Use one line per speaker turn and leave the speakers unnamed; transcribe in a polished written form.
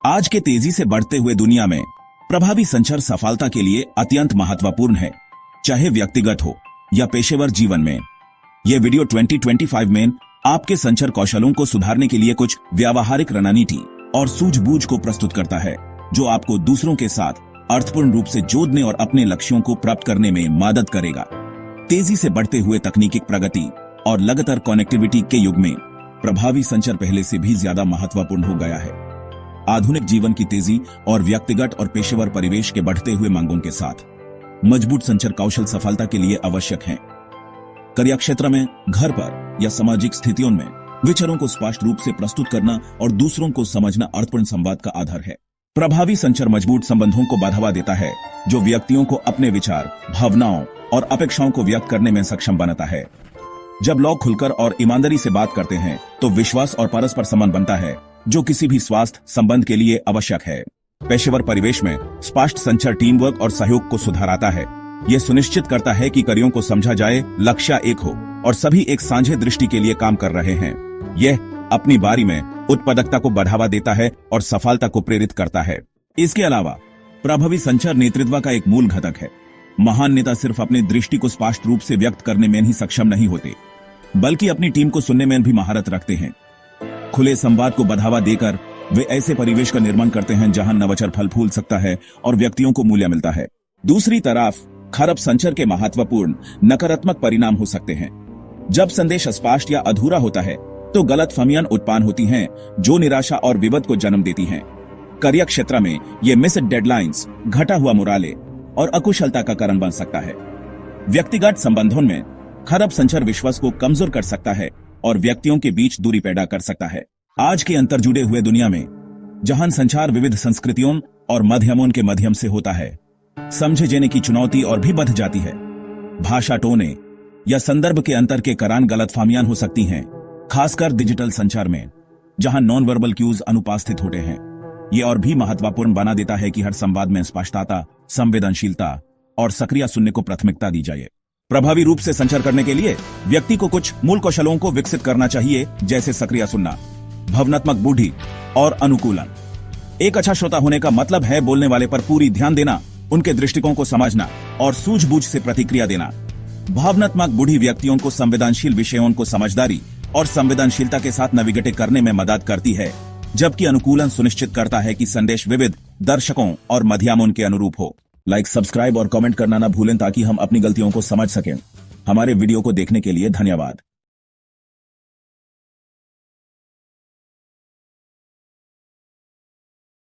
आज के तेजी से बढ़ते हुए दुनिया में प्रभावी संचार सफलता के लिए अत्यंत महत्वपूर्ण है, चाहे व्यक्तिगत हो या पेशेवर जीवन में। यह वीडियो 2025 में आपके संचार कौशलों को सुधारने के लिए कुछ व्यावहारिक रणनीति और सूझबूझ को प्रस्तुत करता है, जो आपको दूसरों के साथ अर्थपूर्ण रूप से जोड़ने और अपने लक्ष्यों को प्राप्त करने में मदद करेगा। तेजी से बढ़ते हुए तकनीकी प्रगति और लगातार कनेक्टिविटी के युग में प्रभावी संचार पहले से भी ज्यादा महत्वपूर्ण हो गया है। आधुनिक जीवन की तेजी और व्यक्तिगत और पेशेवर परिवेश के बढ़ते हुए मांगों के साथ मजबूत संचार कौशल सफलता के लिए आवश्यक हैं। कार्य क्षेत्र में, घर पर या सामाजिक स्थितियों में विचारों को स्पष्ट रूप से प्रस्तुत करना और दूसरों को समझना अर्थपूर्ण संवाद का आधार है। प्रभावी संचार मजबूत संबंधों को बढ़ावा देता है, जो व्यक्तियों को अपने विचार, भावनाओं और अपेक्षाओं को व्यक्त करने में सक्षम बनाता है। जब लोग खुलकर और ईमानदारी से बात करते हैं, तो विश्वास और परस्पर संबंध बनता है, जो किसी भी स्वास्थ्य संबंध के लिए आवश्यक है। पेशेवर परिवेश में स्पष्ट संचार टीम वर्क और सहयोग को सुधारता है। यह सुनिश्चित करता है कि कार्यों को समझा जाए, लक्ष्य एक हो और सभी एक साझे दृष्टि के लिए काम कर रहे हैं। यह अपनी बारी में उत्पादकता को बढ़ावा देता है और सफलता को प्रेरित करता है। इसके अलावा प्रभावी संचार नेतृत्व का एक मूल घटक है। महान नेता सिर्फ अपनी दृष्टि को स्पष्ट रूप से व्यक्त करने में ही सक्षम नहीं होते, बल्कि अपनी टीम को सुनने में भी महारत रखते हैं। खुले संवाद को बढ़ावा देकर वे ऐसे परिवेश का निर्माण करते हैं जहां नवाचार फल फूल सकता है और व्यक्तियों को मूल्य मिलता है। दूसरी तरफ खराब संचार के महत्वपूर्ण नकारात्मक परिणाम हो सकते हैं। जब संदेश अस्पष्ट या अधूरा होता है, तो गलतफहमियां उत्पन्न होती हैं, जो निराशा और विवाद को जन्म देती हैं। कार्य क्षेत्र में ये मिस्ड डेडलाइंस, घटा हुआ मोराले और अकुशलता का कारण बन सकता है। व्यक्तिगत संबंधों में खराब संचार विश्वास को कमजोर कर सकता है और व्यक्तियों के बीच दूरी पैदा कर सकता है। आज के अंतर जुड़े हुए दुनिया में, जहां संचार विविध संस्कृतियों और माध्यमों के माध्यम से होता है, समझे जाने की चुनौती और भी बढ़ जाती है। भाषा, टोने या संदर्भ के अंतर के कारण गलतफहमियां हो सकती हैं, खासकर डिजिटल संचार में, जहां नॉन वर्बल क्यूज अनुपस्थित होते हैं। ये और भी महत्वपूर्ण बना देता है कि हर संवाद में स्पष्टता, संवेदनशीलता और सक्रिय सुनने को प्राथमिकता दी जाए। प्रभावी रूप से संचार करने के लिए व्यक्ति को कुछ मूल कौशलों को विकसित करना चाहिए, जैसे सक्रिय सुनना, भावनात्मक बुद्धि और अनुकूलन। एक अच्छा श्रोता होने का मतलब है बोलने वाले पर पूरी ध्यान देना, उनके दृष्टिकोण को समझना और सूझबूझ से प्रतिक्रिया देना। भावनात्मक बुद्धि व्यक्तियों को संवेदनशील विषयों को समझदारी और संवेदनशीलता के साथ नेविगेट करने में मदद करती है, जबकि अनुकूलन सुनिश्चित करता है कि संदेश विविध दर्शकों और माध्यमों के अनुरूप हो। लाइक, सब्सक्राइब और कमेंट करना ना भूलें, ताकि हम अपनी गलतियों को समझ सकें। हमारे वीडियो को देखने के लिए धन्यवाद।